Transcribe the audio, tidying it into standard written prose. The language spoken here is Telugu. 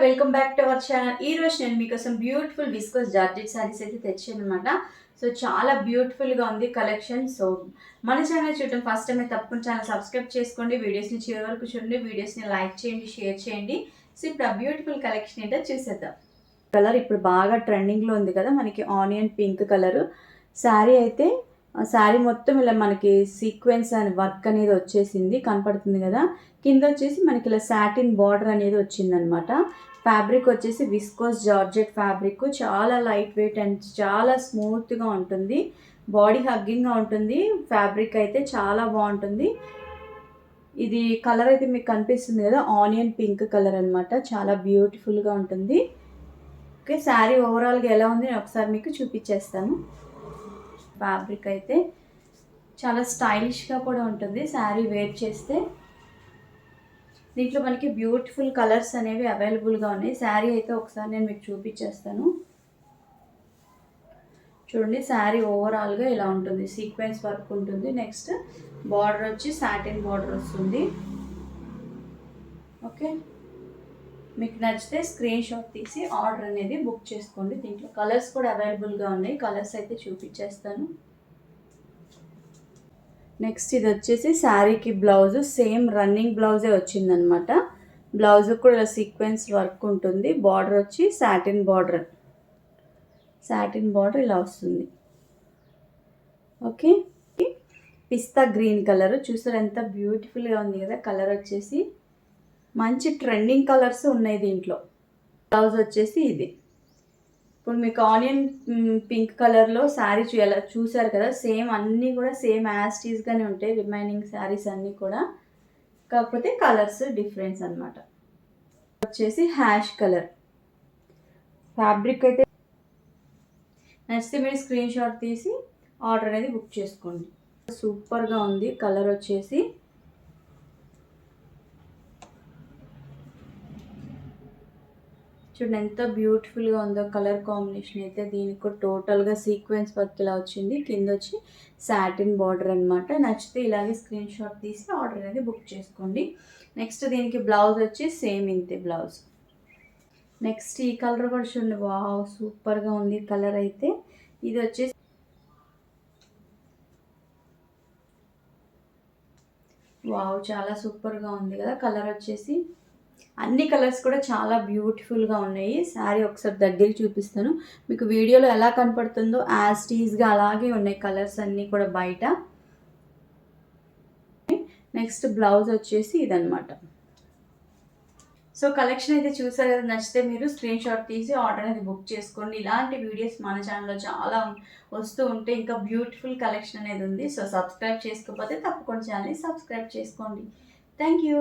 Welcome back to our channel. ఈ రోజు నేను మీకోసం బ్యూటిఫుల్ విస్కోస్ జార్జెట్ సారీస్ అయితే తెచ్చాను అనమాట. సో చాలా బ్యూటిఫుల్గా ఉంది కలెక్షన్. సో మన ఛానల్ చూడటం ఫస్ట్ టైం తప్పకుండా ఛానల్ సబ్స్క్రైబ్ చేసుకోండి. వీడియోస్ని చివరి వరకు చూడండి. వీడియోస్ని లైక్ చేయండి, షేర్ చేయండి. సో ఇప్పుడు ఆ బ్యూటిఫుల్ కలెక్షన్ ఏంటో చూసేద్దాం. కలర్ ఇప్పుడు బాగా ట్రెండింగ్లో ఉంది కదా, మనకి ఆనియన్ పింక్ కలరు శారీ అయితే శారీ మొత్తం ఇలా మనకి సీక్వెన్స్ అని వర్క్ అనేది వచ్చేసింది, కనపడుతుంది కదా. కింద వచ్చేసి మనకి ఇలా సాటిన్ బార్డర్ అనేది వచ్చిందనమాట. ఫ్యాబ్రిక్ వచ్చేసి విస్కోస్ జార్జెట్ ఫ్యాబ్రిక్, చాలా లైట్ వెయిట్ అండ్ చాలా స్మూత్గా ఉంటుంది. బాడీ హగ్గింగ్గా ఉంటుంది. ఫ్యాబ్రిక్ అయితే చాలా బాగుంటుంది. ఇది కలర్ అయితే మీకు కనిపిస్తుంది కదా, ఆనియన్ పింక్ కలర్ అనమాట. చాలా బ్యూటిఫుల్గా ఉంటుంది. ఓకే, శారీ ఓవరాల్గా ఎలా ఉంది నేను ఒకసారి మీకు చూపించేస్తాను. ఫ్యాబ్రిక్ అయితే చాలా స్టైలిష్గా కూడా ఉంటుంది శారీ వేర్ చేస్తే. దీంట్లో మనకి బ్యూటిఫుల్ కలర్స్ అనేవి అవైలబుల్గా ఉన్నాయి. శారీ అయితే ఒకసారి నేను మీకు చూపించేస్తాను. చూడండి, శారీ ఓవరాల్గా ఇలా ఉంటుంది, సీక్వెన్స్ వర్క్ ఉంటుంది. నెక్స్ట్ బార్డర్ వచ్చి సాటిన్ బార్డర్ వస్తుంది. ఓకే, మీకు నచ్చితే స్క్రీన్ షాట్ తీసి ఆర్డర్ అనేది బుక్ చేసుకోండి. దీంట్లో కలర్స్ కూడా అవైలబుల్గా ఉన్నాయి. కలర్స్ అయితే చూపించేస్తాను. నెక్స్ట్ ఇది వచ్చేసి శారీకి బ్లౌజు సేమ్ రన్నింగ్ బ్లౌజే వచ్చిందనమాట. బ్లౌజ్ కూడా ఇలా సీక్వెన్స్ వర్క్ ఉంటుంది. బార్డర్ వచ్చి సాటిన్ బార్డర్ ఇలా వస్తుంది. ఓకే, పిస్తా గ్రీన్ కలర్ చూసారు ఎంత బ్యూటిఫుల్గా ఉంది కదా. కలర్ వచ్చేసి మంచి ట్రెండింగ్ కలర్స్ ఉన్నాయి దీంట్లో. బ్లౌజ్ వచ్చేసి ఇది. ఇప్పుడు మీకు ఆనియన్ పింక్ కలర్లో శారీ ఎలా చూసారు కదా, సేమ్ అన్నీ కూడా సేమ్ యాస్టీస్గానే ఉంటాయి రిమైనింగ్ శారీస్ అన్నీ కూడా, కాకపోతే కలర్స్ డిఫరెన్స్ అనమాట. వచ్చేసి హ్యాష్ కలర్ ఫ్యాబ్రిక్ అయితే నచ్చితే మీరు స్క్రీన్ షాట్ తీసి ఆర్డర్ అనేది బుక్ చేసుకోండి. సూపర్గా ఉంది కలర్ వచ్చేసి. చూడండి ఎంత బ్యూటిఫుల్గా ఉందో కలర్ కాంబినేషన్ అయితే. దీనికి కూడా టోటల్గా సీక్వెన్స్ వర్క్ ఇలా వచ్చింది. కింద వచ్చి సాటిన్ బార్డర్ అనమాట. నచ్చితే ఇలాగే స్క్రీన్ షాట్ తీసి ఆర్డర్ అనేది బుక్ చేసుకోండి. నెక్స్ట్ దీనికి బ్లౌజ్ వచ్చి సేమ్ ఇంతే బ్లౌజ్. నెక్స్ట్ ఈ కలర్ కూడా చూడండి, వావ్ సూపర్గా ఉంది కలర్ అయితే. ఇది వచ్చేసి వావ్ చాలా సూపర్గా ఉంది కదా కలర్ వచ్చేసి. అన్ని కలర్స్ కూడా చాలా బ్యూటిఫుల్గా ఉన్నాయి. శారీ ఒకసారి దగ్గరికి చూపిస్తాను మీకు. వీడియోలో ఎలా కనపడుతుందో యాజ్ టీజ్గా అలాగే ఉన్నాయి కలర్స్ అన్నీ కూడా బయట. నెక్స్ట్ బ్లౌజ్ వచ్చేసి ఇదనమాట. సో కలెక్షన్ అయితే చూసారు కదా, నచ్చితే మీరు స్క్రీన్ షాట్ తీసి ఆర్డర్ అనేది బుక్ చేసుకోండి. ఇలాంటి వీడియోస్ మన ఛానల్లో చాలా వస్తూ ఉంటే ఇంకా బ్యూటిఫుల్ కలెక్షన్ అనేది ఉంది. సో సబ్స్క్రైబ్ చేసుకోకపోతే తప్పకుండా ఛానల్ని సబ్స్క్రైబ్ చేసుకోండి. Thank you.